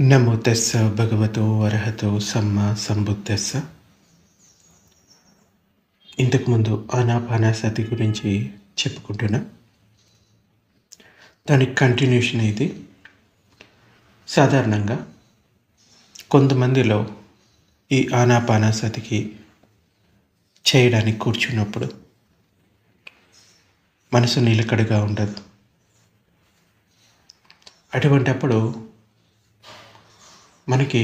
నమో తెస్స భగవతో అర్హతో సమ్మా సంబుద్ధస్స. ఇంతకుముందు ఆనాపానసతి గురించి చెప్పుకుంటున్నా. దానికి కంటిన్యూషన్ ఇది. సాధారణంగా కొంతమందిలో ఈ ఆనాపానసతికి చేయడానికి కూర్చున్నప్పుడు మనసు నిలకడగా ఉండదు. అటువంటప్పుడు మనకి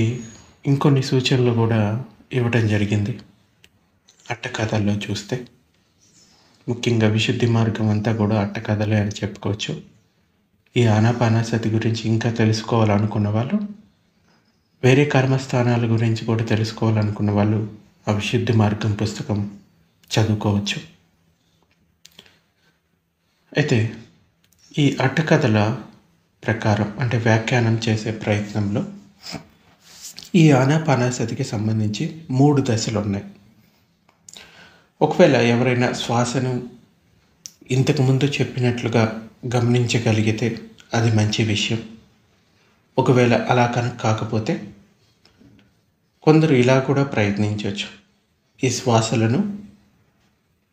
ఇంకొన్ని సూచనలు కూడా ఇవ్వడం జరిగింది. అట్టకథల్లో చూస్తే ముఖ్యంగా విశుద్ధి మార్గం అంతా కూడా అట్టకథలే అని చెప్పుకోవచ్చు. ఈ ఆనాపానసతి గురించి ఇంకా తెలుసుకోవాలనుకున్న వాళ్ళు, వేరే కర్మస్థానాల గురించి కూడా తెలుసుకోవాలనుకున్న వాళ్ళు ఆ విశుద్ధి మార్గం పుస్తకం చదువుకోవచ్చు. అయితే ఈ అట్టకథల ప్రకారం అంటే వ్యాఖ్యానం చేసే ప్రయత్నంలో ఈ ఆనాపానసతికి సంబంధించి 3 దశలు ఉన్నాయి. ఒకవేళ ఎవరైనా శ్వాసను ఇంతకుముందు చెప్పినట్లుగా గమనించగలిగితే అది మంచి విషయం. ఒకవేళ అలా కనుక కాకపోతే కొందరు ఇలా కూడా ప్రయత్నించవచ్చు. ఈ శ్వాసలను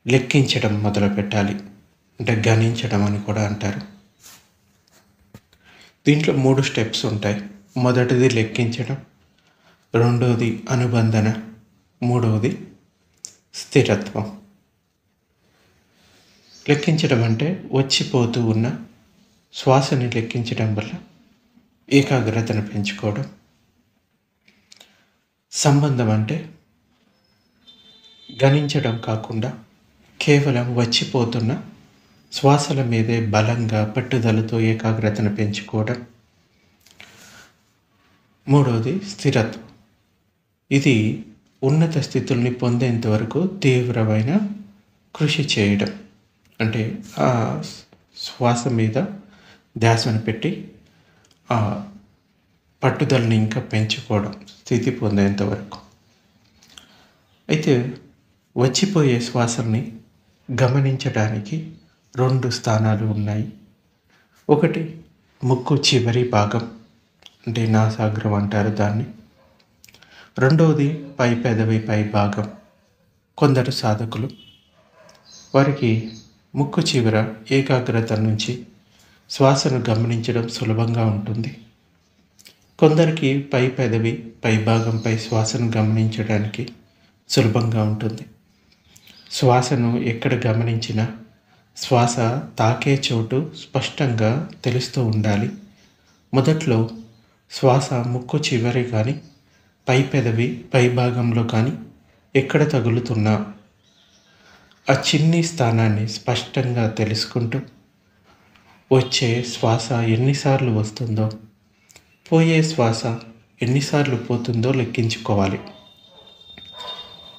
లెక్కించడం మొదలుపెట్టాలి, అంటే గణించడం అని కూడా అంటారు. దీంట్లో 3 స్టెప్స్ ఉంటాయి. మొదటిది లెక్కించడం, రెండవది అనుబంధన, మూడవది స్థిరత్వం. లెక్కించడం అంటే వచ్చిపోతూ ఉన్న శ్వాసని లెక్కించడం వల్ల ఏకాగ్రతను పెంచుకోవడం. సంబంధం అంటే గణించడం కాకుండా కేవలం వచ్చిపోతున్న శ్వాసల మీదే బలంగా పట్టుదలతో ఏకాగ్రతను పెంచుకోవడం. మూడవది స్థిరత్వం. ఇది ఉన్నత స్థితుల్ని పొందేంత వరకు తీవ్రమైన కృషి చేయడం. అంటే ఆ శ్వాస మీద ధ్యాసను పెట్టి ఆ పట్టుదలని ఇంకా పెంచుకోవడం స్థితి పొందేంత వరకు. అయితే వచ్చిపోయే శ్వాసల్ని గమనించడానికి 2 స్థానాలు ఉన్నాయి. ఒకటి ముక్కు చివరి భాగం, అంటే నాసాగ్రం అంటారు దాన్ని. రెండవది పై పెదవి పై భాగం. కొందరు సాధకులు వారికి ముక్కు చివర ఏకాగ్రత నుంచి శ్వాసను గమనించడం సులభంగా ఉంటుంది. కొందరికి పై పెదవి పై భాగంపై శ్వాసను గమనించడానికి సులభంగా ఉంటుంది. శ్వాసను ఎక్కడ గమనించినా శ్వాస తాకే చోటు స్పష్టంగా తెలుస్తూ ఉండాలి. మొదట్లో శ్వాస ముక్కు చివరి కానీ పై పెదవి పై భాగంలో కానీ ఎక్కడ తగులుతున్నా ఆ చిన్ని స్థానాన్ని స్పష్టంగా తెలుసుకుంటూ వచ్చే శ్వాస ఎన్నిసార్లు వస్తుందో, పోయే శ్వాస ఎన్నిసార్లు పోతుందో లెక్కించుకోవాలి.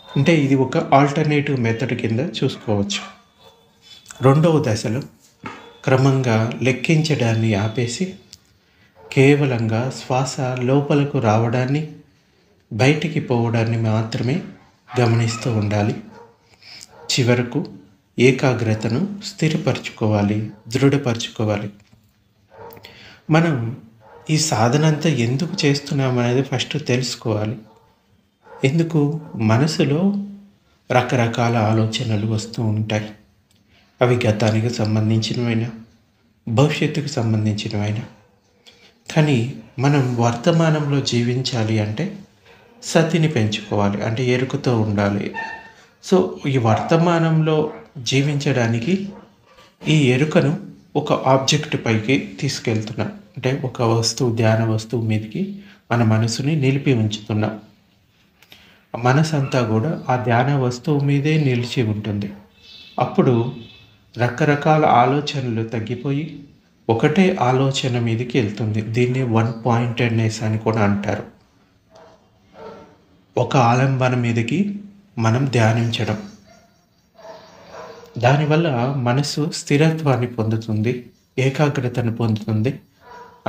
అంటే ఇది ఒక ఆల్టర్నేటివ్ మెథడ్ కింద చూసుకోవచ్చు. రెండవ దశలో క్రమంగా లెక్కించడాన్ని ఆపేసి కేవలంగా శ్వాస లోపలకు రావడాన్ని బయటికి పోవడాన్ని మాత్రమే గమనిస్తూ ఉండాలి. చివరకు ఏకాగ్రతను స్థిరపరచుకోవాలి, దృఢపరచుకోవాలి. మనం ఈ సాధన అంతా ఎందుకు చేస్తున్నాం అనేది ఫస్ట్ తెలుసుకోవాలి. ఎందుకు? మనసులో రకరకాల ఆలోచనలు వస్తూ ఉంటాయి. అవి గతానికి సంబంధించినవైనా భవిష్యత్తుకు సంబంధించినవైనా. కానీ మనం వర్తమానంలో జీవించాలి అంటే సతిని పెంచుకోవాలి, అంటే ఎరుకతో ఉండాలి. సో ఈ వర్తమానంలో జీవించడానికి ఈ ఎరుకను ఒక ఆబ్జెక్ట్ పైకి తీసుకెళ్తున్నాం. అంటే ఒక వస్తువు, ధ్యాన వస్తువు మీదకి మన మనసుని నిలిపి ఉంచుతున్నాం. మనసు అంతా కూడా ఆ ధ్యాన వస్తువు మీదే నిలిచి ఉంటుంది. అప్పుడు రకరకాల ఆలోచనలు తగ్గిపోయి ఒకటే ఆలోచన మీదకి వెళ్తుంది. దీన్ని 1 పాయింటెడ్నెస్ అని కూడా అంటారు. ఒక ఆలంబన మీదకి మనం ధ్యానించడం, దానివల్ల మనసు స్థిరత్వాన్ని పొందుతుంది, ఏకాగ్రతను పొందుతుంది.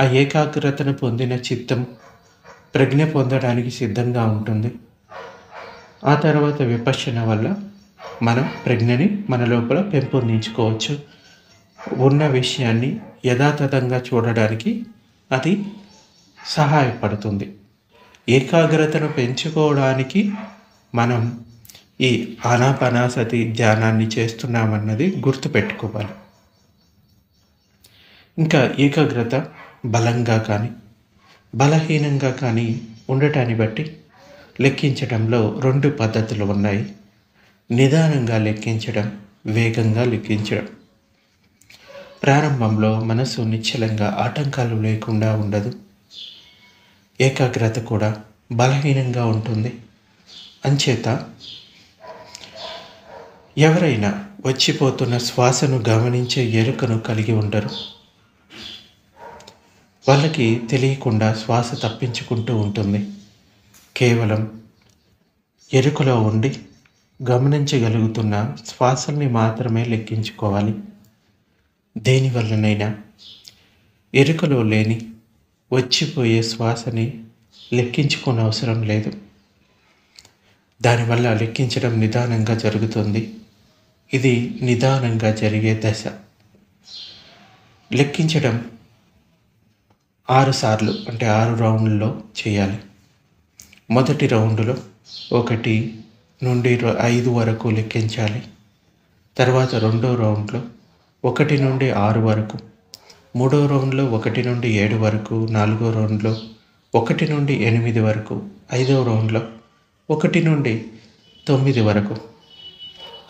ఆ ఏకాగ్రతను పొందిన చిత్తం ప్రజ్ఞ పొందడానికి సిద్ధంగా ఉంటుంది. ఆ తర్వాత విపశ్యన వల్ల మనం ప్రజ్ఞని మన లోపల పెంపొందించుకోవచ్చు. ఉన్న విషయాన్ని యథాతథంగా చూడడానికి అది సహాయపడుతుంది. ఏకాగ్రతను పెంచుకోవడానికి మనం ఈ ఆనాపానసతి ధ్యానాన్ని చేస్తున్నామన్నది గుర్తుపెట్టుకోవాలి. ఇంకా ఏకాగ్రత బలంగా కానీ బలహీనంగా కానీ ఉండటాన్ని బట్టి లెక్కించడంలో 2 పద్ధతులు ఉన్నాయి. నిదానంగా లెక్కించడం, వేగంగా లెక్కించడం. ప్రారంభంలో మనసు నిశ్చలంగా ఆటంకాలు లేకుండా ఉండదు. ఏకాగ్రత కూడా బలహీనంగా ఉంటుంది. అంచేత ఎవరైనా వచ్చిపోతున్న శ్వాసను గమనించే ఎరుకను కలిగి ఉండరు. వాళ్ళకి తెలియకుండా శ్వాస తప్పించుకుంటూ ఉంటుంది. కేవలం ఎరుకలో ఉండి గమనించగలుగుతున్న శ్వాసల్ని మాత్రమే లెక్కించుకోవాలి. దేనివల్లనైనా ఎరుకలో లేని వచ్చిపోయే శ్వాసని లెక్కించుకోని అవసరం లేదు. దానివల్ల లెక్కించడం నిదానంగా జరుగుతుంది. ఇది నిదానంగా జరిగే దశ. లెక్కించడం 6 సార్లు అంటే 6 రౌండ్లలో చేయాలి. మొదటి రౌండ్లో 1 నుండి 5 వరకు లెక్కించాలి. తర్వాత రెండో రౌండ్లో 1 నుండి 6 వరకు, మూడో రౌండ్లో 1 నుండి 7 వరకు, నాలుగో రౌండ్లో 1 నుండి 8 వరకు, ఐదో రౌండ్లో 1 నుండి 9 వరకు,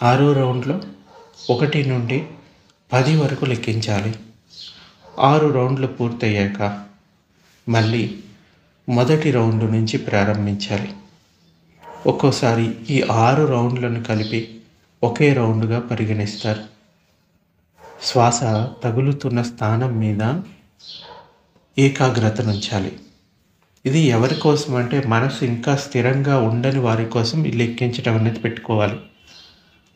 ఆరో రౌండ్లో 1 నుండి 10 వరకు లెక్కించాలి. 6 రౌండ్లు పూర్తయ్యాక మళ్ళీ మొదటి రౌండ్ నుంచి ప్రారంభించాలి. ఒక్కోసారి ఈ 6 రౌండ్లను కలిపి ఒకే రౌండ్గా పరిగణిస్తారు. శ్వాస తగులుతున్న స్థానం మీద ఏకాగ్రతనుంచాలి. ఇది ఎవరి కోసం అంటే మనసు ఇంకా స్థిరంగా ఉండని వారి కోసం ఈ లెక్కించడం అనేది పెట్టుకోవాలి.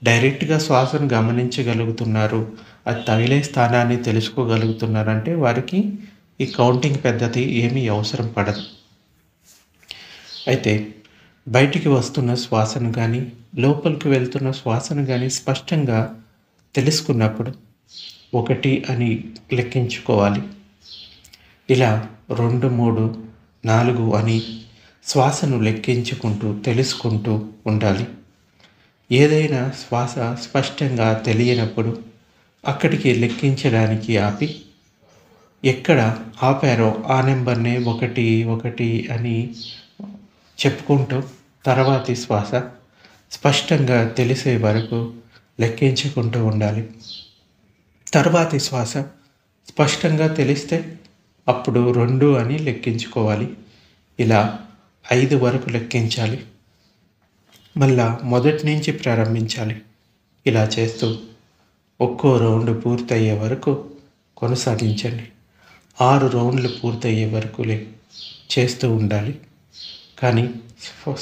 డైరెక్ట్గా శ్వాసను గమనించగలుగుతున్నారు, అది తగిలే స్థానాన్ని తెలుసుకోగలుగుతున్నారంటే వారికి ఈ కౌంటింగ్ పద్ధతి ఏమీ అవసరం పడదు. అయితే బయటికి వస్తున్న శ్వాసను కానీ లోపలికి వెళ్తున్న శ్వాసను కానీ స్పష్టంగా తెలుసుకున్నప్పుడు 1 అని లెక్కించుకోవాలి. ఇలా 2, 3, 4 అని శ్వాసను లెక్కించుకుంటూ తెలుసుకుంటూ ఉండాలి. ఏదైనా శ్వాస స్పష్టంగా తెలియనప్పుడు అక్కడికి లెక్కించడానికి ఆపి ఎక్కడ ఆపారో ఆ నెంబర్నే 1, 1 అని చెప్పుకుంటూ తర్వాతి శ్వాస స్పష్టంగా తెలిసే వరకు లెక్కించుకుంటూ ఉండాలి. తర్వాతి శ్వాస స్పష్టంగా తెలిస్తే అప్పుడు 2 అని లెక్కించుకోవాలి. ఇలా 5 వరకు లెక్కించాలి. మళ్ళా మొదటి నుంచి ప్రారంభించాలి. ఇలా చేస్తూ ఒక్కో రౌండ్ పూర్తయ్యే వరకు కొనసాగించండి. 6 రౌండ్లు పూర్తయ్యే వరకు చేస్తూ ఉండాలి. కానీ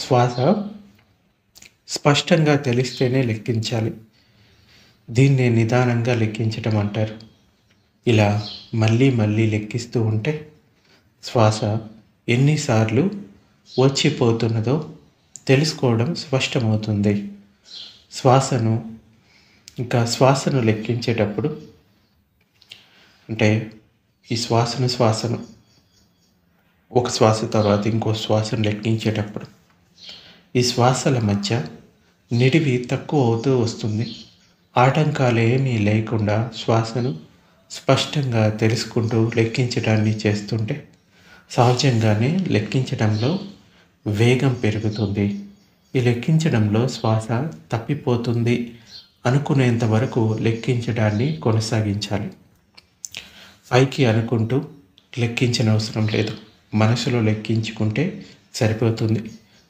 శ్వాస స్పష్టంగా తెలిస్తేనే లెక్కించాలి. దీన్నే నిదానంగా లెక్కించడం అంటారు. ఇలా మళ్ళీ మళ్ళీ లెక్కిస్తూ ఉంటే శ్వాస ఎన్నిసార్లు వచ్చిపోతున్నదో తెలుసుకోవడం స్పష్టమవుతుంది. శ్వాసను లెక్కించేటప్పుడు అంటే ఈ శ్వాసను ఒక శ్వాస తర్వాత ఇంకో శ్వాసను లెక్కించేటప్పుడు ఈ శ్వాసల మధ్య నిడివి తక్కువ అవుతూ వస్తుంది. ఆటంకాలు ఏమీ లేకుండా శ్వాసను స్పష్టంగా తెలుసుకుంటూ లెక్కించడాన్ని చేస్తుంటే సహజంగానే లెక్కించడంలో వేగం పెరుగుతుంది. ఈ లెక్కించడంలో శ్వాస తప్పిపోతుంది అనుకునేంత వరకు లెక్కించడాన్ని కొనసాగించాలి. పైకి అనుకుంటూ లెక్కించిన అవసరం లేదు. మనసులో లెక్కించుకుంటే సరిపోతుంది.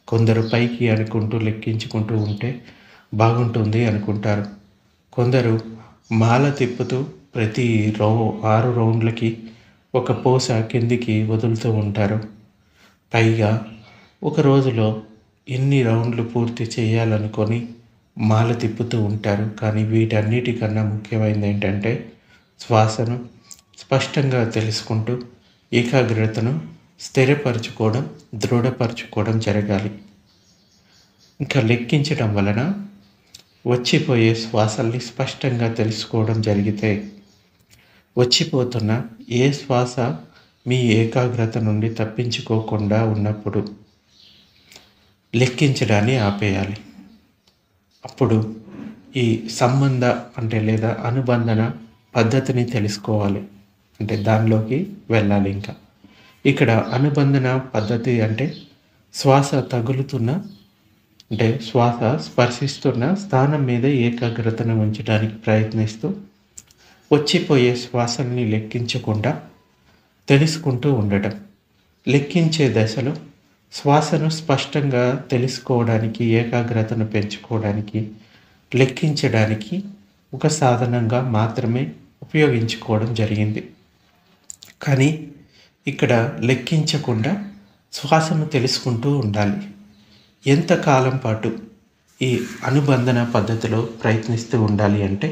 కొందరు పైకి అనుకుంటూ లెక్కించుకుంటూ ఉంటే బాగుంటుంది అనుకుంటారు. కొందరు మాల తిప్పుతూ ప్రతి 6 రౌండ్లకి ఒక పూస కిందికి వదులుతూ ఉంటారు. పైగా ఒక రోజులో ఎన్ని రౌండ్లు పూర్తి చేయాలనుకొని మాల తిప్పుతూ ఉంటారు. కానీ వీటన్నిటికన్నా ముఖ్యమైనది ఏంటంటే శ్వాసను స్పష్టంగా తెలుసుకుంటూ ఏకాగ్రతను స్థిరపరచుకోవడం, దృఢపరచుకోవడం జరగాలి. ఇంకా లెక్కించడం వలన వచ్చిపోయే శ్వాసల్ని స్పష్టంగా తెలుసుకోవడం జరిగితే వచ్చిపోతున్న ఏ శ్వాస మీ ఏకాగ్రత నుండి తప్పించుకోకుండా ఉన్నప్పుడు లెక్కించడాన్ని ఆపేయాలి. అప్పుడు ఈ సంబంధ లేదా అనుబంధన పద్ధతిని తెలుసుకోవాలి. అంటే దానిలోకి వెళ్ళాలి. ఇంకా ఇక్కడ అనుబంధన పద్ధతి అంటే శ్వాస తగులుతున్న శ్వాస స్పర్శిస్తున్న స్థానం మీద ఏకాగ్రతను ఉంచడానికి ప్రయత్నిస్తూ వచ్చిపోయే శ్వాసల్ని లెక్కించకుండా తెలుసుకుంటూ ఉండటం. లెక్కించే దశలో శ్వాసను స్పష్టంగా తెలుసుకోవడానికి, ఏకాగ్రతను పెంచుకోవడానికి, లెక్కించడానికి ఒక సాధనంగా మాత్రమే ఉపయోగించుకోవడం జరిగింది. కానీ ఇక్కడ లెక్కించకుండా శ్వాసను తెలుసుకుంటూ ఉండాలి. ఎంతకాలం పాటు ఈ అనుబంధన పద్ధతిలో ప్రయత్నిస్తూ ఉండాలి అంటే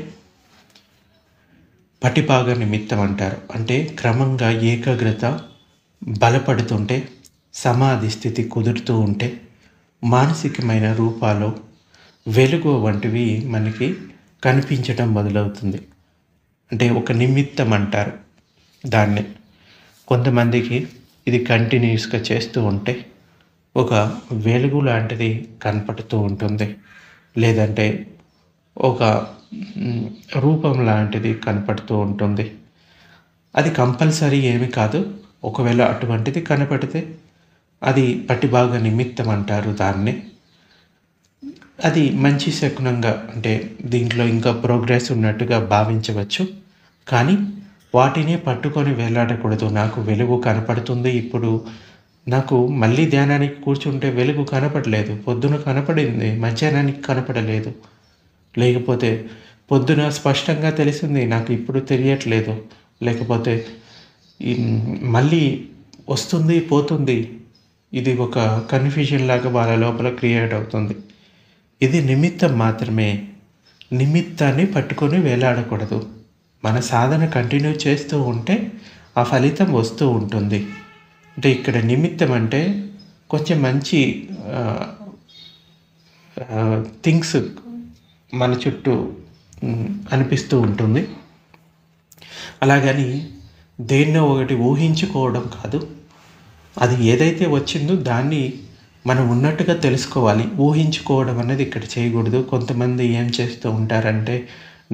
పటిపాగ నిమిత్తం అంటారు. అంటే క్రమంగా ఏకాగ్రత బలపడుతుంటే, సమాధి స్థితి కుదురుతూ ఉంటే మానసికమైన రూపాలు వెలుగు వంటివి మనకి కనిపించడం మొదలవుతుంది. అంటే ఒక నిమిత్తం అంటారు దాన్ని. కొంతమందికి ఇది కంటిన్యూస్గా చేస్తూ ఉంటే ఒక వెలుగు లాంటిది కనపడుతూ ఉంటుంది, లేదంటే ఒక రూపం లాంటిది కనపడుతూ ఉంటుంది. అది కంపల్సరీ ఏమి కాదు. ఒకవేళ అటువంటిది కనపడితే అది పటిభాగ నిమిత్తం అంటారు దాన్ని. అది మంచి శకునంగా, దీంట్లో ఇంకా ప్రోగ్రెస్ ఉన్నట్టుగా భావించవచ్చు. కానీ వాటిని పట్టుకొని వేలాడకూడదు. నాకు వెలుగు కనపడుతుంది, ఇప్పుడు నాకు మళ్ళీ ధ్యానానికి కూర్చుంటే వెలుగు కనపడలేదు, పొద్దున కనపడింది, మధ్యాహ్నానికి కనపడలేదు, లేకపోతే పొద్దున స్పష్టంగా తెలిసింది, నాకు ఇప్పుడు తెలియట్లేదు, లేకపోతే మళ్ళీ వస్తుంది పోతుంది. ఇది ఒక కన్ఫ్యూజన్ లాగా వాళ్ళ లోపల క్రియేట్ అవుతుంది. ఇది నిమిత్తం మాత్రమే. నిమిత్తాన్ని పట్టుకొని వేలాడకూడదు. మన సాధన కంటిన్యూ చేస్తూ ఉంటే ఆ ఫలితం వస్తూ ఉంటుంది. ఇక్కడ నిమిత్తం అంటే కొంచెం మంచి థింగ్స్ మన చుట్టూ అనిపిస్తూ ఉంటుంది. అలాగని దేన్నో ఒకటి ఊహించుకోవడం కాదు. అది ఏదైతే వచ్చిందో దాన్ని మనం ఉన్నట్టుగా తెలుసుకోవాలి. ఊహించుకోవడం అనేది ఇక్కడ చేయకూడదు. కొంతమంది ఏం చేస్తూ ఉంటారంటే,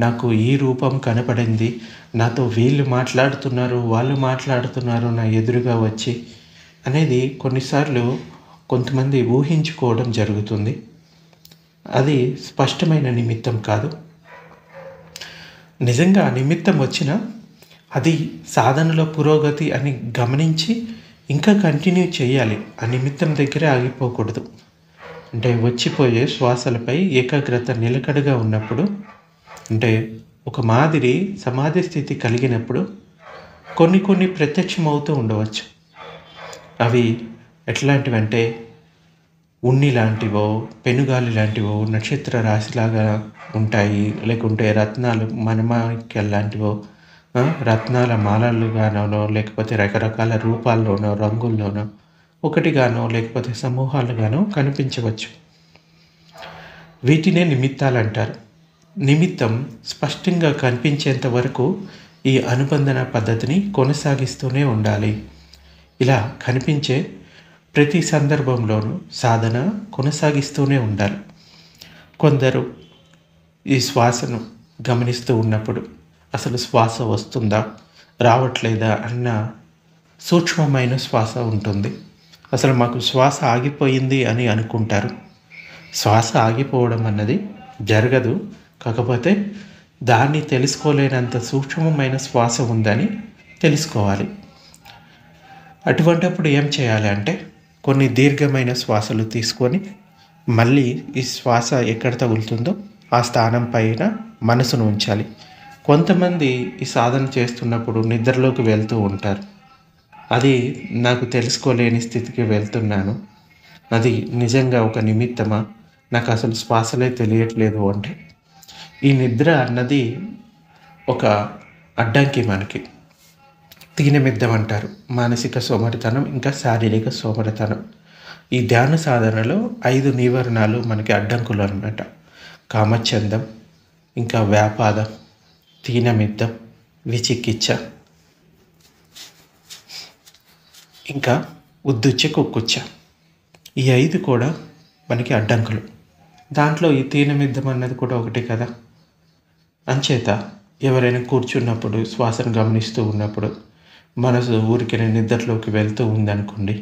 నాకు ఈ రూపం కనపడింది, నాతో వీళ్ళు మాట్లాడుతున్నారు, వాళ్ళు మాట్లాడుతున్నారు నా ఎదురుగా వచ్చి అనేది కొన్నిసార్లు కొంతమంది ఊహించుకోవడం జరుగుతుంది. అది స్పష్టమైన నిమిత్తం కాదు. నిజంగా నిమిత్తం వచ్చినా అది సాధనలో పురోగతి అని గమనించి ఇంకా కంటిన్యూ చేయాలి. ఆ నిమిత్తం దగ్గరే ఆగిపోకూడదు. వచ్చిపోయే శ్వాసలపై ఏకాగ్రత నిలకడగా ఉన్నప్పుడు, ఒక మాదిరి సమాధి స్థితి కలిగినప్పుడు కొన్ని ప్రత్యక్షమవుతూ ఉండవచ్చు. అవి ఎట్లాంటివంటే ఉన్ని లాంటివో, పెనుగాలి లాంటివో, నక్షత్ర రాశిలాగా ఉంటాయి. లేకుంటే రత్నాలు మనమాణిక్యాలు లాంటివో, రత్నాల మాలలుగానో, లేకపోతే రకరకాల రూపాల్లోనో, రంగుల్లోనో, ఒకటిగానో లేకపోతే సమూహాలుగానో కనిపించవచ్చు. వీటినే నిమిత్తాలు అంటారు. నిమిత్తం స్పష్టంగా కనిపించేంత వరకు ఈ అనుబంధన పద్ధతిని కొనసాగిస్తూనే ఉండాలి. ఇలా కనిపించే ప్రతి సందర్భంలోనూ సాధన కొనసాగిస్తూనే ఉండాలి. కొందరు ఈ శ్వాసను గమనిస్తూ ఉన్నప్పుడు అసలు శ్వాస వస్తుందా రావట్లేదా అన్న సూక్ష్మమైన శ్వాస ఉంటుంది. అసలు మాకు శ్వాస ఆగిపోయింది అని అనుకుంటారు. శ్వాస ఆగిపోవడం అన్నది జరగదు. కాకపోతే దాన్ని తెలుసుకోలేనంత సూక్ష్మమైన శ్వాస ఉందని తెలుసుకోవాలి. అటువంటప్పుడు ఏం చేయాలి అంటే, కొన్ని దీర్ఘమైన శ్వాసలు తీసుకొని మళ్ళీ ఈ శ్వాస ఎక్కడ తగులుతుందో ఆ స్థానం పైన మనసును ఉంచాలి. కొంతమంది ఈ సాధన చేస్తున్నప్పుడు నిద్రలోకి వెళ్తూ ఉంటారు. అది నాకు తెలుసుకోలేని స్థితికి వెళ్తున్నాను, అది నిజంగా ఒక నిమిత్తమా, నాకు అసలు శ్వాసలే తెలియట్లేదు అంటే ఈ నిద్ర అన్నది ఒక అడ్డంకి మనకి. తీనమిద్దం అంటారు. మానసిక సోమరితనం ఇంకా శారీరక సోమరితనం. ఈ ధ్యాన సాధనలో 5 నివారణలు మనకి అడ్డంకులు అన్నమాట. కామచందం, ఇంకా వ్యాపాదం, తీనమిద్దం, విచికిచ్చ. ఇంకా ఉద్దుచ్చ, కుక్కుచ్చ, ఈ 5 కూడా మనకి అడ్డంకులు. దాంట్లో ఈ తీనమిద్దం అన్నది కూడా ఒకటే కదా. అంచేత ఎవరైనా కూర్చున్నప్పుడు శ్వాసను గమనిస్తూ ఉన్నప్పుడు మనసు ఊరికే నిద్రలోకి వెళ్తూ ఉందనుకోండి,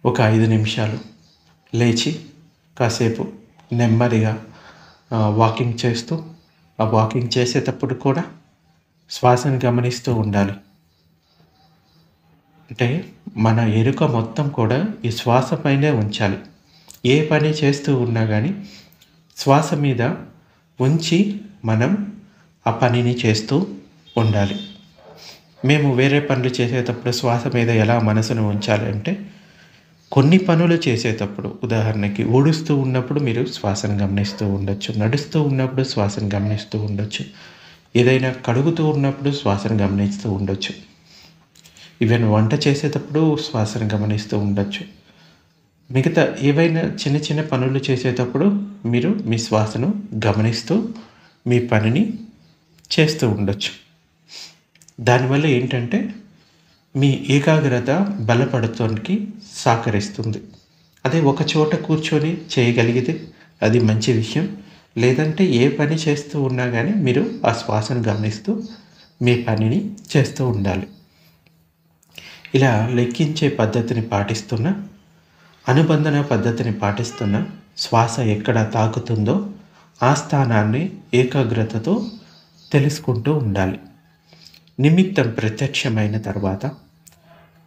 ఒక 5 నిమిషాలు లేచి కాసేపు నెమ్మదిగా వాకింగ్ చేస్తూ, ఆ వాకింగ్ చేసేటప్పుడు కూడా శ్వాసను గమనిస్తూ ఉండాలి. అంటే మన ఎరుక మొత్తం కూడా ఈ శ్వాస పైనే ఉంచాలి. ఏ పని చేస్తూ ఉన్నా కానీ శ్వాస మీద ఉంచి మనం ఆ పనిని చేస్తూ ఉండాలి. మేము వేరే పనులు చేసేటప్పుడు శ్వాస మీద ఎలా మనసును ఉంచాలి అంటే, కొన్ని పనులు చేసేటప్పుడు ఉదాహరణకి ఊడుస్తూ ఉన్నప్పుడు మీరు శ్వాసను గమనిస్తూ ఉండొచ్చు, నడుస్తూ ఉన్నప్పుడు శ్వాసను గమనిస్తూ ఉండొచ్చు, ఏదైనా కడుగుతూ ఉన్నప్పుడు శ్వాసను గమనిస్తూ ఉండొచ్చు, ఈవెన్ వంట చేసేటప్పుడు శ్వాసను గమనిస్తూ ఉండొచ్చు. మిగతా ఏవైనా చిన్న చిన్న పనులు చేసేటప్పుడు మీరు మీ శ్వాసను గమనిస్తూ మీ పనిని చేస్తూ ఉండొచ్చు. దానివల్ల ఏంటంటే మీ ఏకాగ్రత బలపడటానికి సహకరిస్తుంది. అదే ఒక చోట కూర్చొని చేయగలిగితే అది మంచి విషయం. లేదంటే ఏ పని చేస్తూ ఉన్నా కానీ మీరు ఆ శ్వాసను గమనిస్తూ మీ పనిని చేస్తూ ఉండాలి. ఇలా లెక్కించే పద్ధతిని పాటిస్తున్న, అనుబంధన పద్ధతిని పాటిస్తున్న, శ్వాస ఎక్కడ తాకుతుందో ఆ స్థానాన్ని ఏకాగ్రతతో తెలుసుకుంటూ ఉండాలి. నిమిత్తం ప్రత్యక్షమైన తర్వాత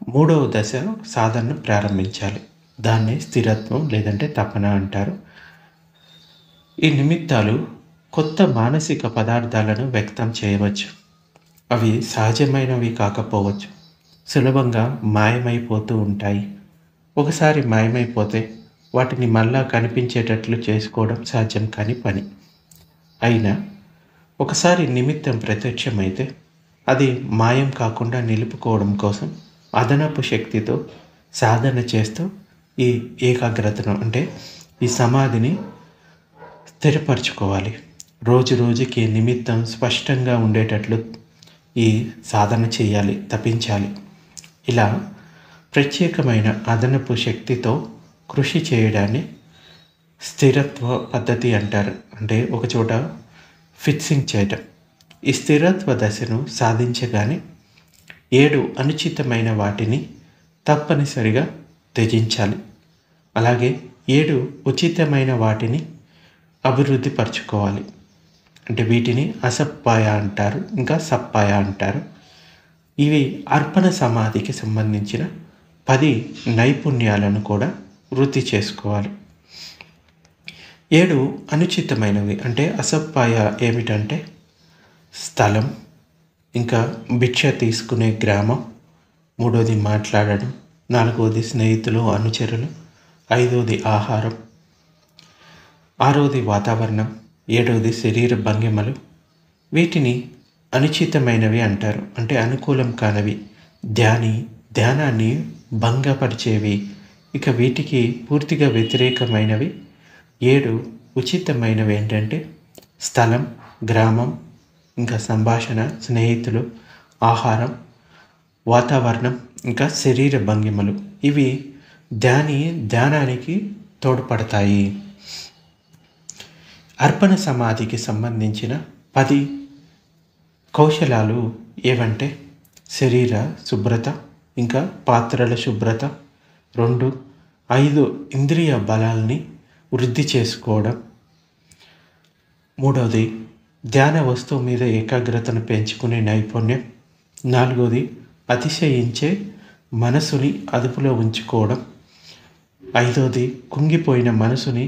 3వ దశ సాధనను ప్రారంభించాలి. దాన్నే స్థిరత్వం లేదంటే తపన అంటారు. ఈ నిమిత్తాలు కొత్త మానసిక పదార్థాలను వ్యక్తం చేయవచ్చు. అవి సహజమైనవి కాకపోవచ్చు, సులభంగా మాయమైపోతూ ఉంటాయి. ఒకసారి మాయమైపోతే వాటిని మళ్ళా కనిపించేటట్లు చేసుకోవడం సాధ్యం కాని పని. అయినా ఒకసారి నిమిత్తం ప్రత్యక్షమైతే అది మాయం కాకుండా నిలుపుకోవడం కోసం అదనపు శక్తితో సాధన చేస్తూ ఈ ఏకాగ్రతను అంటే ఈ సమాధిని స్థిరపరచుకోవాలి. రోజు రోజుకి నిమిత్తం స్పష్టంగా ఉండేటట్లు ఈ సాధన చేయాలి, తపించాలి. ఇలా ప్రత్యేకమైన అదనపు శక్తితో కృషి చేయడాన్ని స్థిరత్వ పద్ధతి అంటారు. అంటే ఒకచోట ఫిక్సింగ్ చేయటం. ఈ స్థిరత్వ దశను సాధించగానే 7 అనుచితమైన వాటిని తప్పనిసరిగా త్యజించాలి. అలాగే 7 ఉచితమైన వాటిని అభివృద్ధి పరచుకోవాలి. అంటే వీటిని అసప్పాయ అంటారు, ఇంకా సప్పాయ అంటారు. ఇవి అర్పణ సమాధికి సంబంధించిన 10 నైపుణ్యాలను కూడా వృద్ధి చేసుకోవాలి. 7 అనుచితమైనవి అంటే అసప్పాయ ఏమిటంటే స్థలం, ఇంకా భిక్ష తీసుకునే గ్రామం, 3వది మాట్లాడడం, 4వది స్నేహితులు అనుచరులు, 5వది ఆహారం, 6వది వాతావరణం, 7వది శరీర భంగిమలు. వీటిని అనుచితమైనవి అంటారు. అంటే అనుకూలం కానివి, ధ్యానాన్ని భంగపరిచేవి. ఇక వీటికి పూర్తిగా వ్యతిరేకమైనవి 7 ఉచితమైనవి ఏంటంటే స్థలం, గ్రామం, ఇంకా సంభాషణ, స్నేహితులు, ఆహారం, వాతావరణం, ఇంకా శరీర భంగిమలు. ఇవి ధ్యానానికి తోడ్పడతాయి. అర్పణ సమాధికి సంబంధించిన 10 కౌశలాలు ఏవంటే శరీర శుభ్రత, ఇంకా పాత్రల శుభ్రత, 2 5 ఇంద్రియ బలాల్ని వృద్ధి చేసుకోవడం, 3వది ధ్యాన వస్తువు మీద ఏకాగ్రతను పెంచుకునే నైపుణ్యం, 4వది అతిశయించే మనసుని అదుపులో ఉంచుకోవడం, 5వది కుంగిపోయిన మనసుని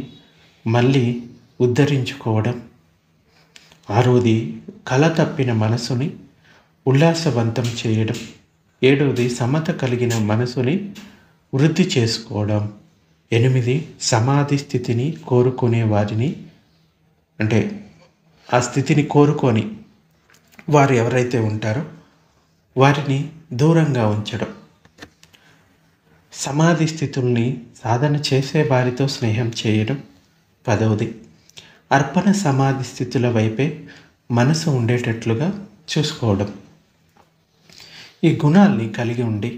మళ్ళీ ఉద్ధరించుకోవడం, 6వది కల తప్పిన మనసుని ఉల్లాసవంతం చేయడం, 7వది సమత కలిగిన మనసుని వృద్ధి చేసుకోవడం, 8 సమాధి స్థితిని కోరుకునే వారిని అంటే ఆ స్థితిని కోరుకొని వారు ఎవరైతే ఉంటారో వారిని దూరంగా ఉంచడం, సమాధి స్థితుల్ని సాధన చేసే వారితో స్నేహం చేయడం, 10వది అర్పణ సమాధి స్థితుల వైపే మనసు ఉండేటట్లుగా చూసుకోవడం. ఈ గుణాల్ని కలిగి ఉండి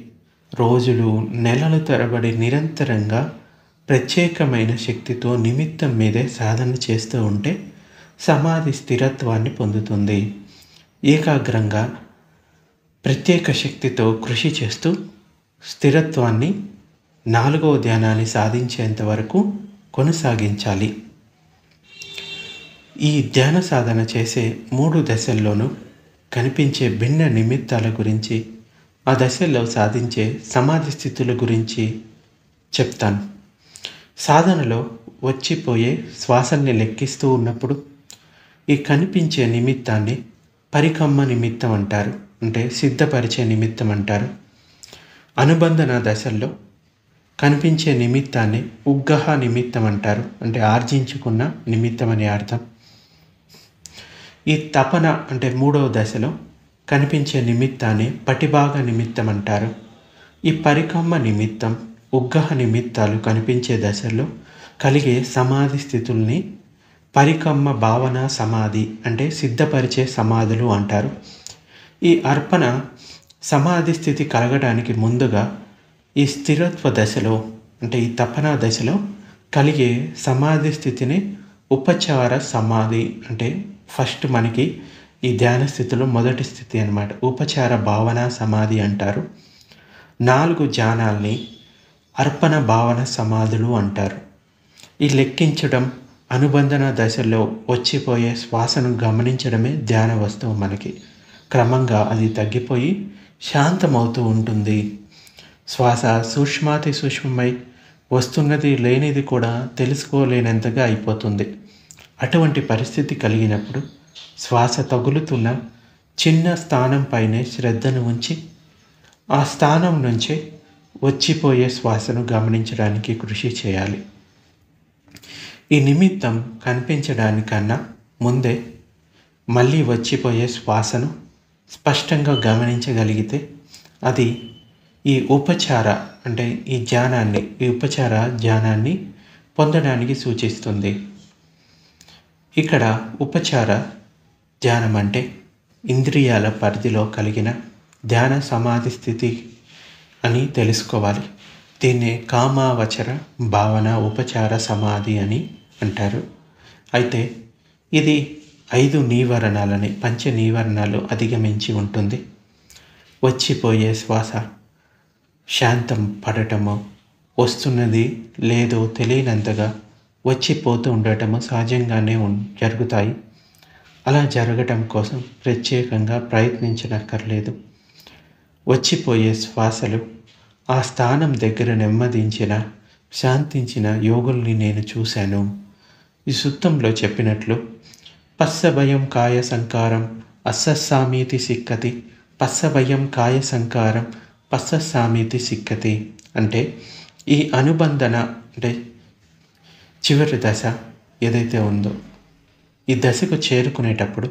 రోజులు నెలల తరబడి నిరంతరంగా ప్రత్యేకమైన శక్తితో నిమిత్తం మీదే సాధన చేస్తూ ఉంటే సమాధి స్థిరత్వాన్ని పొందుతుంది. ఏకాగ్రంగా ప్రత్యేక శక్తితో కృషి చేస్తూ స్థిరత్వాన్ని 4వ ధ్యానాన్ని సాధించేంత వరకు కొనసాగించాలి. ఈ ధ్యాన సాధన చేసే 3 దశల్లోనూ కనిపించే భిన్న నిమిత్తాల గురించి, ఆ దశల్లో సాధించే సమాధి స్థితుల గురించి చెప్తాను. సాధనలో వచ్చిపోయే శ్వాసల్ని లెక్కిస్తూ ఉన్నప్పుడు ఈ కనిపించే నిమిత్తాన్ని పరికమ్మ నిమిత్తం అంటారు, అంటే సిద్ధపరిచే నిమిత్తం అంటారు. అనుబంధన దశల్లో కనిపించే నిమిత్తాన్ని ఉగ్గహ నిమిత్తం అంటారు, అంటే ఆర్జించుకున్న నిమిత్తం అని అర్థం. ఈ తపన అంటే 3వ దశలో కనిపించే నిమిత్తాన్ని పటిభాగ నిమిత్తం అంటారు. ఈ పరికమ్మ నిమిత్తం, ఉగ్గహ నిమిత్తాలు కనిపించే దశల్లో కలిగే సమాధి స్థితుల్ని పరికమ్మ భావన సమాధి అంటే సిద్ధపరిచే సమాధులు అంటారు. ఈ అర్పణ సమాధి స్థితి కలగడానికి ముందుగా ఈ స్థిరత్వ దశలో అంటే ఈ తపన దశలో కలిగే సమాధి స్థితిని ఉపచార సమాధి అంటే ఫస్ట్ మనకి ఈ ధ్యాన స్థితిలో మొదటి స్థితి అన్నమాట. ఉపచార భావన సమాధి అంటారు. 4 ధ్యానాల్ని అర్పణ భావన సమాధులు అంటారు. ఈ లెక్కించడం, అనుబంధన దశలో వచ్చిపోయే శ్వాసను గమనించడమే ధ్యాన వస్తువు. మనకి క్రమంగా అది తగ్గిపోయి శాంతమవుతూ ఉంటుంది. శ్వాస సూక్ష్మాతి సూక్ష్మమై వస్తున్నది లేనిది కూడా తెలుసుకోలేనంతగా అయిపోతుంది. అటువంటి పరిస్థితి కలిగినప్పుడు శ్వాస తగులుతున్న చిన్న స్థానంపైనే శ్రద్ధను ఉంచి ఆ స్థానం నుంచే వచ్చిపోయే శ్వాసను గమనించడానికి కృషి చేయాలి. ఈ నిమిత్తం కనిపించడానికన్నా ముందే మళ్ళీ వచ్చిపోయే శ్వాసను స్పష్టంగా గమనించగలిగితే అది ఈ ఉపచార అంటే ఈ ఉపచార ధ్యానాన్ని పొందడానికి సూచిస్తుంది. ఇక్కడ ఉపచార ధ్యానం అంటే ఇంద్రియాల పరిధిలో కలిగిన ధ్యాన సమాధి స్థితి అని తెలుసుకోవాలి. దీన్ని కామావచర భావన ఉపచార సమాధి అని అంటారు. అయితే ఇది 5 నీవరణాలని, పంచ నీవరణాలు అధిగమించి ఉంటుంది. వచ్చిపోయే శ్వాస శాంతం పడటము, వస్తున్నది లేదో తెలియనంతగా వచ్చిపోతూ ఉండటము సహజంగానే జరుగుతాయి. అలా జరగటం కోసం ప్రత్యేకంగా ప్రయత్నించనక్కర్లేదు. వచ్చిపోయే శ్వాసలు ఆ స్థానం దగ్గర నెమ్మదించిన, శాంతించిన యోగుల్ని నేను చూశాను. ఈ సూత్రంలో చెప్పినట్లు పస్సభయం కాయ సంకారం అస్సస్సామీతి సిక్కతి, పస్సభయం కాయ సంకారం పస్సస్సామీతి సిక్కతి అంటే ఈ అనుబంధన అంటే చివరి దశ ఏదైతే ఉందో ఈ దశకు చేరుకునేటప్పుడు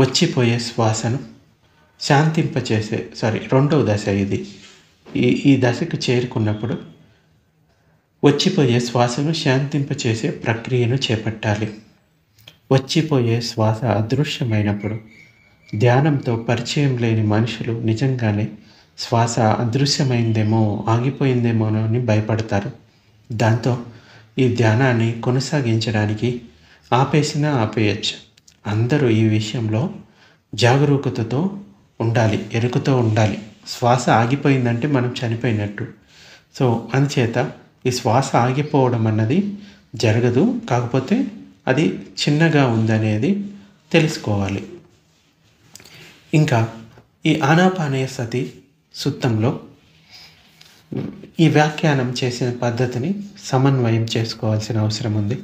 వచ్చిపోయే శ్వాసను శాంతింపచేసే 2వ దశ ఇది. ఈ దశకు చేరుకున్నప్పుడు వచ్చిపోయే శ్వాసను శాంతింపచేసే ప్రక్రియను చేపట్టాలి. వచ్చిపోయే శ్వాస అదృశ్యమైనప్పుడు ధ్యానంతో పరిచయం లేని మనుషులు నిజంగానే శ్వాస అదృశ్యమైందేమో, ఆగిపోయిందేమో అని భయపడతారు. దాంతో ఈ ధ్యానాన్ని కొనసాగించడానికి ఆపేయచ్చు. అందరూ ఈ విషయంలో జాగరూకతతో ఉండాలి, ఎరుకతో ఉండాలి. శ్వాస ఆగిపోయిందంటే మనం చనిపోయినట్టు. సో అందుచేత ఈ శ్వాస ఆగిపోవడం అన్నది జరగదు, కాకపోతే అది చిన్నగా ఉందనేది తెలుసుకోవాలి. ఇంకా ఈ ఆనాపానసతి సూత్రంలో ఈ వ్యాఖ్యానం చేసిన పద్ధతిని సమన్వయం చేసుకోవాల్సిన అవసరం ఉంది.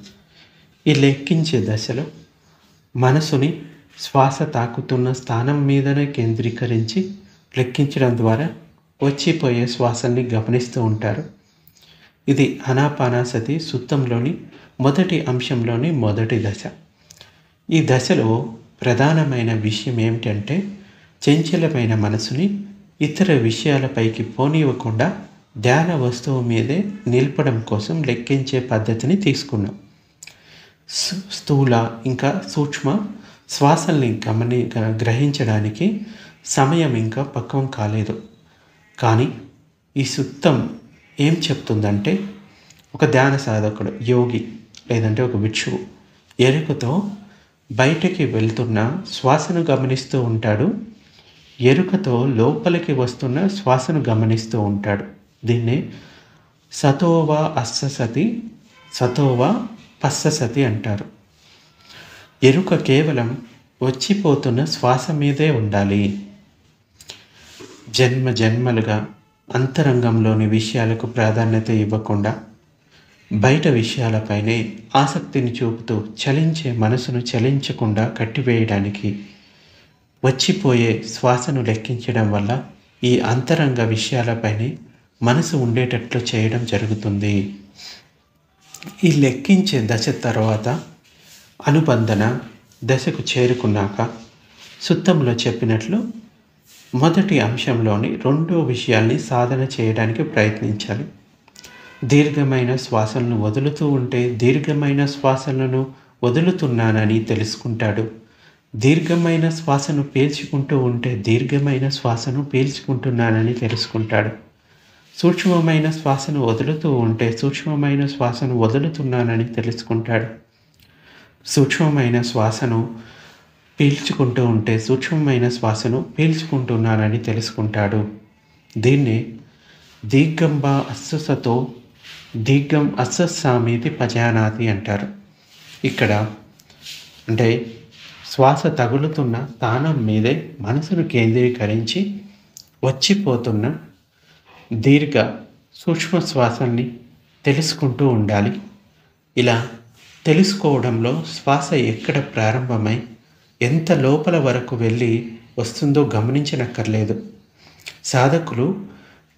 ఈ లెక్కించే దశలో మనసుని శ్వాస తాకుతున్న స్థానం మీదనే కేంద్రీకరించి లెక్కించడం ద్వారా వచ్చిపోయే శ్వాసల్ని గమనిస్తూ ఉంటారు. ఇది ఆనాపానసతి సూత్రంలోని మొదటి అంశంలోని మొదటి దశ. ఈ దశలో ప్రధానమైన విషయం ఏమిటంటే చంచలమైన మనసుని ఇతర విషయాలపైకి పోనివ్వకుండా ధ్యాన వస్తువు మీదే నిలపడం కోసం లెక్కించే పద్ధతిని తీసుకున్నాం. స్థూల ఇంకా సూక్ష్మ శ్వాసల్ని గ్రహించడానికి సమయం ఇంకా పక్వం కాలేదు. కానీ ఈ సుత్తం ఏం చెప్తుందంటే, ఒక ధ్యాన సాధకుడు, యోగి లేదంటే ఒక భిక్షువు ఎరుకతో బయటికి వెళ్తున్న శ్వాసను గమనిస్తూ ఉంటాడు. ఎరుకతో లోపలికి వస్తున్న శ్వాసను గమనిస్తూ ఉంటాడు. దీన్ని సతోవా అస్ససతి, సతోవా పస్ససతి అంటారు. ఎరుక కేవలం వచ్చిపోతున్న శ్వాస మీదే ఉండాలి. జన్మ జన్మలుగా అంతరంగంలోని విషయాలకు ప్రాధాన్యత ఇవ్వకుండా బయట విషయాలపైనే ఆసక్తిని చూపుతూ చలించే మనసును చలించకుండా కట్టివేయడానికి వచ్చిపోయే శ్వాసను లెక్కించడం వల్ల ఈ అంతరంగ విషయాలపైనే మనసు ఉండేటట్లు చేయడం జరుగుతుంది. ఈ లెక్కించే దశ తర్వాత అనుబంధన దశకు చేరుకున్నాక సుత్తంలో చెప్పినట్లు మొదటి అంశంలోని రెండో విషయాల్ని సాధన చేయడానికి ప్రయత్నించాలి. దీర్ఘమైన శ్వాసలను వదులుతూ ఉంటే దీర్ఘమైన శ్వాసలను వదులుతున్నానని తెలుసుకుంటాడు. దీర్ఘమైన శ్వాసను పీల్చుకుంటూ ఉంటే దీర్ఘమైన శ్వాసను పీల్చుకుంటున్నానని తెలుసుకుంటాడు. సూక్ష్మమైన శ్వాసను వదులుతూ ఉంటే సూక్ష్మమైన శ్వాసను వదులుతున్నానని తెలుసుకుంటాడు. సూక్ష్మమైన శ్వాసను పీల్చుకుంటూ ఉంటే సూక్ష్మమైన శ్వాసను పీల్చుకుంటున్నానని తెలుసుకుంటాడు. దీన్ని దీర్ఘంబా అస్ససతో దీర్ఘం అస్సస్సామీతి పజానాతి అంటారు. ఇక్కడ అంటే శ్వాస తగులుతున్న స్థానం మీదే మనసును కేంద్రీకరించి వచ్చిపోతున్న దీర్ఘ సూక్ష్మ శ్వాసల్ని తెలుసుకుంటూ ఉండాలి. ఇలా తెలుసుకోవడంలో శ్వాస ఎక్కడ ప్రారంభమై ఎంత లోపల వరకు వెళ్ళి వస్తుందో గమనించనక్కర్లేదు. సాధకులు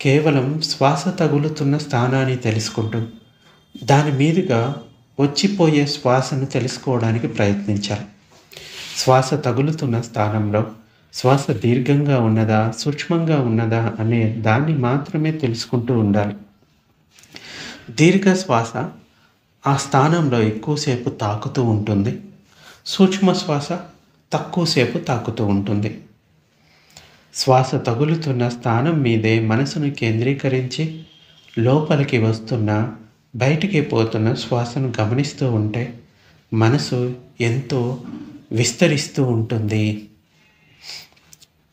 కేవలం శ్వాస తగులుతున్న స్థానాన్ని తెలుసుకుంటూ దాని మీదుగా వచ్చిపోయే శ్వాసను తెలుసుకోవడానికి ప్రయత్నించాలి. శ్వాస తగులుతున్న స్థానంలో శ్వాస దీర్ఘంగా ఉన్నదా సూక్ష్మంగా ఉన్నదా అనే దాన్ని మాత్రమే తెలుసుకుంటూ ఉండాలి. దీర్ఘ శ్వాస ఆ స్థానంలో ఎక్కువసేపు తాకుతూ ఉంటుంది. సూక్ష్మ శ్వాస తక్కువసేపు తాకుతూ ఉంటుంది. శ్వాస తగులుతున్న స్థానం మీదే మనసును కేంద్రీకరించి లోపలికి వస్తున్న బయటికి పోతున్న శ్వాసను గమనిస్తూ ఉంటే మనసు ఎంతో విస్తరిస్తూ ఉంటుంది.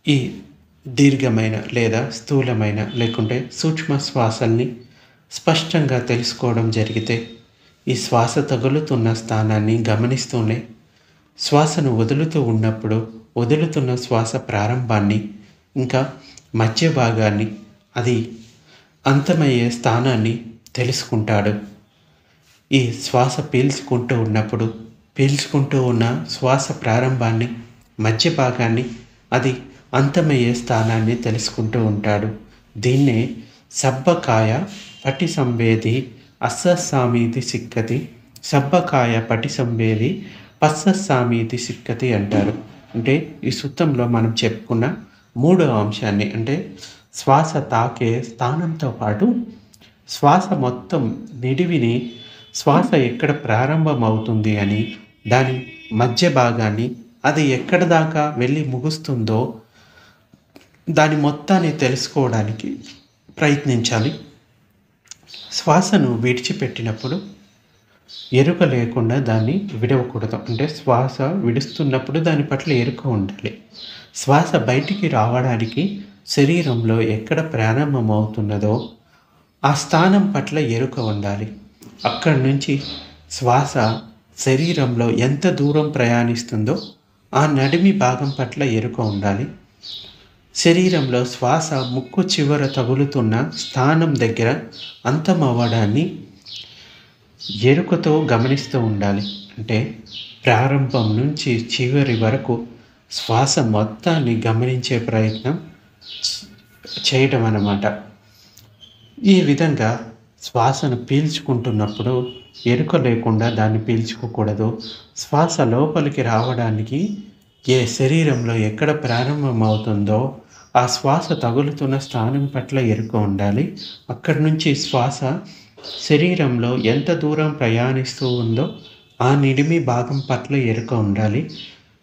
ఈ దీర్ఘమైన లేదా స్థూలమైన లేకుంటే సూక్ష్మ శ్వాసల్ని స్పష్టంగా తెలుసుకోవడం జరిగితే ఈ శ్వాస తగులుతున్న స్థానాన్ని గమనిస్తూనే శ్వాసను వదులుతూ ఉన్నప్పుడు వదులుతున్న శ్వాస ప్రారంభాన్ని ఇంకా మధ్య భాగాన్ని అది అంతమయ్యే స్థానాన్ని తెలుసుకుంటాడు. ఈ శ్వాస పీల్చుకుంటూ ఉన్నప్పుడు పీల్చుకుంటూ ఉన్న శ్వాస ప్రారంభాన్ని మధ్య భాగాన్ని అది అంతమయ్యే స్థానాన్ని తెలుసుకుంటూ ఉంటాడు. దీన్నే సబ్బకాయ పటి సంవేది అస్సస్సామీతి సిక్కతి, సబ్బకాయ పటి సంవేది పస్సస్సామీతి సిక్కతి అంటారు. అంటే ఈ సూత్రంలో మనం చెప్పుకున్న మూడో అంశాన్ని అంటే శ్వాస తాకే స్థానంతో పాటు శ్వాస మొత్తం నిడివిని శ్వాస ఎక్కడ ప్రారంభమవుతుంది అని దాని మధ్య భాగాన్ని అది ఎక్కడ దాకా వెళ్ళి ముగుస్తుందో దాని మొత్తాన్ని తెలుసుకోవడానికి ప్రయత్నించాలి. శ్వాసను విడిచిపెట్టినప్పుడు ఎరుక లేకుండా దాన్ని విడవకూడదు. అంటే శ్వాస విడుస్తున్నప్పుడు దాని పట్ల ఎరుక ఉండాలి. శ్వాస బయటికి రావడానికి శరీరంలో ఎక్కడ ప్రారంభమవుతున్నదో ఆ స్థానం పట్ల ఎరుక ఉండాలి. అక్కడి నుంచి శ్వాస శరీరంలో ఎంత దూరం ప్రయాణిస్తుందో ఆ నడిమి భాగం పట్ల ఎరుక ఉండాలి. శరీరంలో శ్వాస ముక్కు చివర తగులుతున్న స్థానం దగ్గర అంతమవ్వడాన్ని ఎరుకతో గమనిస్తూ ఉండాలి. అంటే ప్రారంభం నుంచి చివరి వరకు శ్వాస మొత్తాన్ని గమనించే ప్రయత్నం చేయటం అన్నమాట. ఈ విధంగా శ్వాసను పీల్చుకుంటున్నప్పుడు ఎరుక లేకుండా దాన్ని పీల్చుకోకూడదు. శ్వాస లోపలికి రావడానికి శరీరంలో ఎక్కడ ప్రారంభమవుతుందో ఆ శ్వాస తగులుతున్న స్థానం పట్ల ఎరుక ఉండాలి. అక్కడి నుంచి శ్వాస శరీరంలో ఎంత దూరం ప్రయాణిస్తూ ఉందో ఆ నిడిమి భాగం పట్ల ఎరుక ఉండాలి.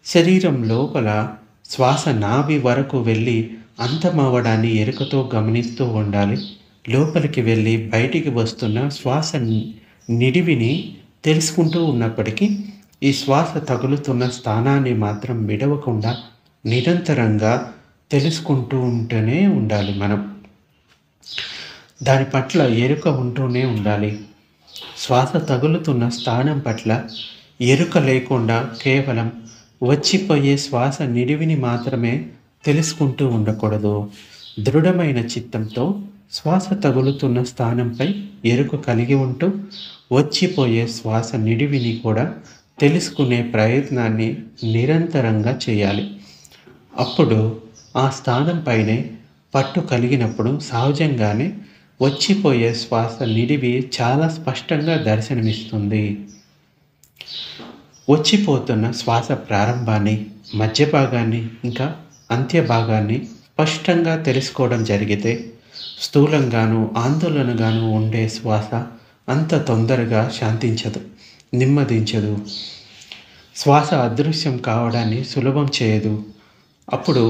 శరీరం లోపల శ్వాస నాభి వరకు వెళ్ళి అంతమవ్వడాన్ని ఎరుకతో గమనిస్తూ ఉండాలి. లోపలికి వెళ్ళి బయటికి వస్తున్న శ్వాస నిడివిని తెలుసుకుంటూ ఉన్నప్పటికీ ఈ శ్వాస తగులుతున్న స్థానాన్ని మాత్రం విడవకుండా నిరంతరంగా తెలుసుకుంటూ ఉంటూనే ఉండాలి. మనం దాని పట్ల ఎరుక ఉంటూనే ఉండాలి. శ్వాస తగులుతున్న స్థానం పట్ల ఎరుక లేకుండా కేవలం వచ్చిపోయే శ్వాస నిడివిని మాత్రమే తెలుసుకుంటూ ఉండకూడదు. దృఢమైన చిత్తంతో శ్వాస తగులుతున్న స్థానంపై ఎరుక కలిగి ఉంటూ వచ్చిపోయే శ్వాస నిడివిని కూడా తెలుసుకునే ప్రయత్నాన్ని నిరంతరంగా చేయాలి. అప్పుడు ఆ స్థానంపైనే పట్టు కలిగినప్పుడు సహజంగానే వచ్చిపోయే శ్వాస నిడివి చాలా స్పష్టంగా దర్శనమిస్తుంది. వచ్చిపోతున్న శ్వాస ప్రారంభాన్ని, మధ్య భాగాన్ని, ఇంకా అంత్య భాగాన్ని స్పష్టంగా తెలుసుకోవడం జరిగితే స్థూలంగాను ఆందోళనగాను ఉండే శ్వాస అంత తొందరగా శాంతించదు, నెమ్మదించదు. శ్వాస అదృశ్యం కావడాన్ని సులభం చేయదు. అప్పుడు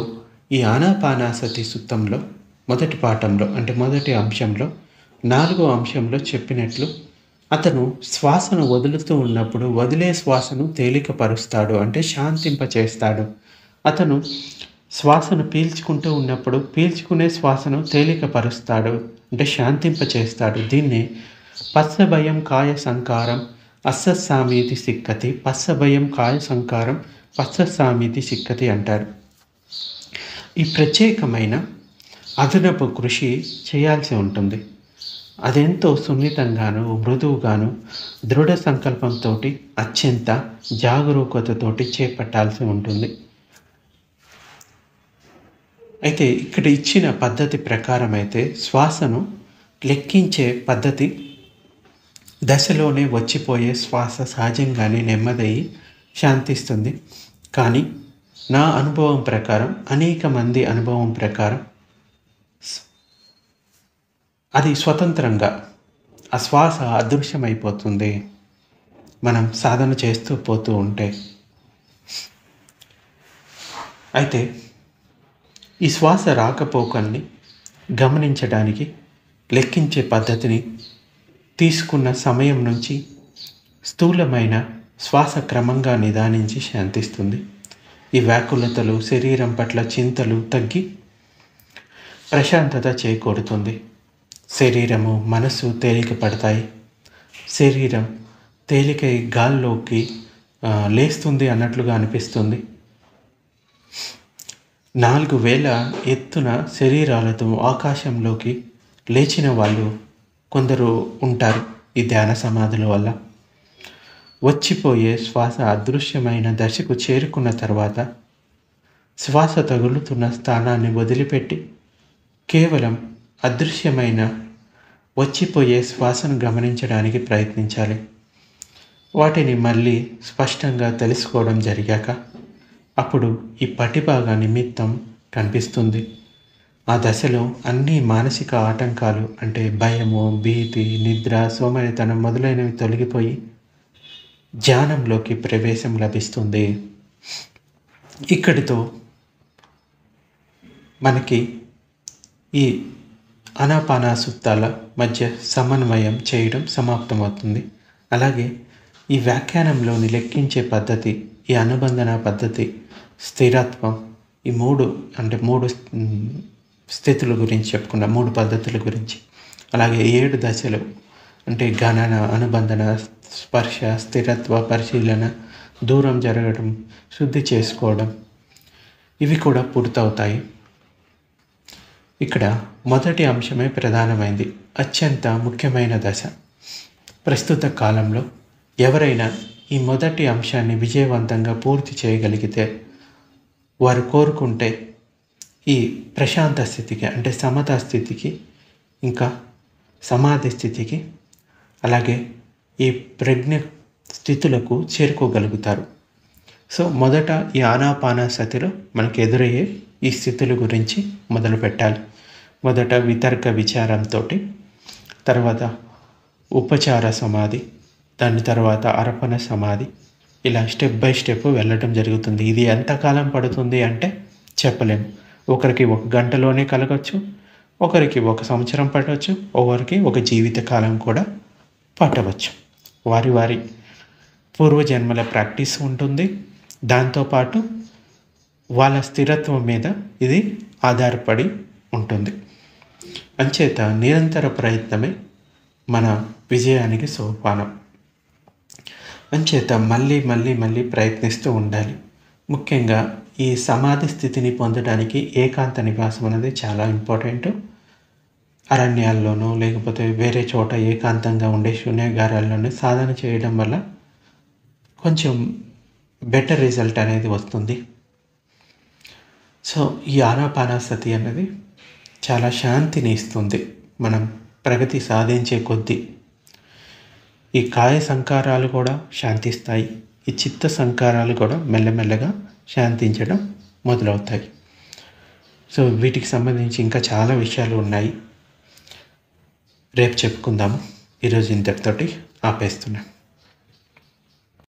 ఈ ఆనాపానసతి సూత్రంలో మొదటి పాఠంలో అంటే మొదటి అంశంలో 4వ అంశంలో చెప్పినట్లు అతను శ్వాసను వదులుతూ ఉన్నప్పుడు వదిలే శ్వాసను తేలికపరుస్తాడు, అంటే శాంతింపచేస్తాడు. అతను శ్వాసను పీల్చుకుంటూ ఉన్నప్పుడు పీల్చుకునే శ్వాసను తేలికపరుస్తాడు, అంటే శాంతింపచేస్తాడు. దీన్ని పస్సభయం కాయ సంకారం అస్సస్సామీతి సిక్కతి, పస్సభయం కాయ సంకారం పస్సస్సామీతి సిక్కతి అంటారు. ఈ ప్రత్యేకమైన అదనపు కృషి చేయాల్సి ఉంటుంది. అదెంతో సున్నితంగాను మృదువుగాను దృఢ సంకల్పంతో అత్యంత జాగరూకతతోటి చేపట్టాల్సి ఉంటుంది. అయితే ఇక్కడ ఇచ్చిన పద్ధతి ప్రకారం అయితే శ్వాసను లెక్కించే పద్ధతి దశలోనే వచ్చిపోయే శ్వాస సహజంగానే నెమ్మదయ్యి శాంతిస్తుంది. కానీ నా అనుభవం ప్రకారం, అనేక మంది అనుభవం ప్రకారం అది స్వతంత్రంగా ఆ శ్వాస అదృశ్యమైపోతుంది మనం సాధన చేస్తూ పోతూ ఉంటే. అయితే ఈ శ్వాస రాకపోకల్ని గమనించడానికి లెక్కించే పద్ధతిని తీసుకున్న సమయం నుంచి స్థూలమైన శ్వాస క్రమంగా నిదానించి శాంతిస్తుంది. ఈ వ్యాకులతలు, శరీరం పట్ల చింతలు తగ్గి ప్రశాంతత చేకూరుతుంది. శరీరము, మనసు తేలిక పడతాయి. శరీరం తేలికై గాల్లోకి లేస్తుంది అన్నట్లుగా అనిపిస్తుంది. 4000 ఎత్తున శరీరాలతో ఆకాశంలోకి లేచిన వాళ్ళు కొందరు ఉంటారు ఈ ధ్యాన సమాధుల వల్ల. వచ్చిపోయే శ్వాస అదృశ్యమైన దశకు చేరుకున్న తర్వాత శ్వాస తగులుతున్న స్థానాన్ని వదిలిపెట్టి కేవలం అదృశ్యమైన వచ్చిపోయే శ్వాసను గమనించడానికి ప్రయత్నించాలి. వాటిని మళ్ళీ స్పష్టంగా తెలుసుకోవడం జరిగాక అప్పుడు ఈ పటిభాగ నిమిత్తం కనిపిస్తుంది. ఆ దశలో అన్ని మానసిక ఆటంకాలు అంటే భయము, భీతి, నిద్ర, సోమరితనం మొదలైనవి తొలగిపోయి ధ్యానంలోకి ప్రవేశం లభిస్తుంది. ఇక్కడితో మనకి ఈ ఆనాపానసూత్రాల మధ్య సమన్వయం చేయడం సమాప్తమవుతుంది. అలాగే ఈ వ్యాఖ్యానంలోని లెక్కించే పద్ధతి, ఈ అనుబంధన పద్ధతి, స్థిరత్వం, ఈ మూడు స్థితుల గురించి చెప్పుకున్న 3 పద్ధతుల గురించి, అలాగే 7 దశలు అంటే గణన, అనుబంధన, స్పర్శ, స్థిరత్వ, పరిశీలన, దూరం జరగడం, శుద్ధి చేసుకోవడం, ఇవి కూడా పూర్తవుతాయి. ఇక్కడ మొదటి అంశమే ప్రధానమైంది, అత్యంత ముఖ్యమైన దశ. ప్రస్తుత కాలంలో ఎవరైనా ఈ మొదటి అంశాన్ని విజయవంతంగా పూర్తి చేయగలిగితే వారు కోరుకుంటే ఈ ప్రశాంత స్థితికి అంటే సమతా స్థితికి, ఇంకా సమాధి స్థితికి, అలాగే ఈ ప్రజ్ఞ స్థితులకు చేరుకోగలుగుతారు. సో మొదట ఈ ఆనాపానసతిలో మనకు ఎదురయ్యే ఈ స్థితుల గురించి మొదలు పెట్టాలి. మొదట వితర్క విచారంతో, తర్వాత ఉపచార సమాధి, దాని తర్వాత అర్పణ సమాధి, ఇలా స్టెప్ బై స్టెప్ వెళ్ళటం జరుగుతుంది. ఇది ఎంతకాలం పడుతుంది అంటే చెప్పలేము. ఒకరికి ఒక గంటలోనే కలగచ్చు, ఒకరికి ఒక సంవత్సరం పట్టవచ్చు, ఒకరికి ఒక జీవితకాలం కూడా పట్టవచ్చు. వారి వారి పూర్వజన్మల ప్రాక్టీస్ ఉంటుంది. దాంతోపాటు వాళ్ళ స్థిరత్వం మీద ఇది ఆధారపడి ఉంటుంది. అంచేత నిరంతర ప్రయత్నమే మన విజయానికి సోపానం. అంచేత మళ్ళీ మళ్ళీ మళ్ళీ ప్రయత్నిస్తూ ఉండాలి. ముఖ్యంగా ఈ సమాధి స్థితిని పొందడానికి ఏకాంత నివాసం అనేది చాలా ఇంపార్టెంట్. అరణ్యాల్లోనూ లేకపోతే వేరే చోట ఏకాంతంగా ఉండే శూన్యాగారాల్లోనే సాధన చేయడం వల్ల కొంచెం బెటర్ రిజల్ట్ అనేది వస్తుంది. సో ఈ ఆనాపానసతి అన్నది చాలా శాంతిని ఇస్తుంది. మనం ప్రగతి సాధించే కొద్దీ ఈ కాయ సంకారాలు కూడా శాంతిస్తాయి. ఈ చిత్త సంకారాలు కూడా మెల్లమెల్లగా శాంతించడం మొదలవుతాయి. సో వీటికి సంబంధించి ఇంకా చాలా విషయాలు ఉన్నాయి. రేపు చెప్పుకుందాము. ఈరోజు ఇంతటితోటి ఆపేస్తున్నాను.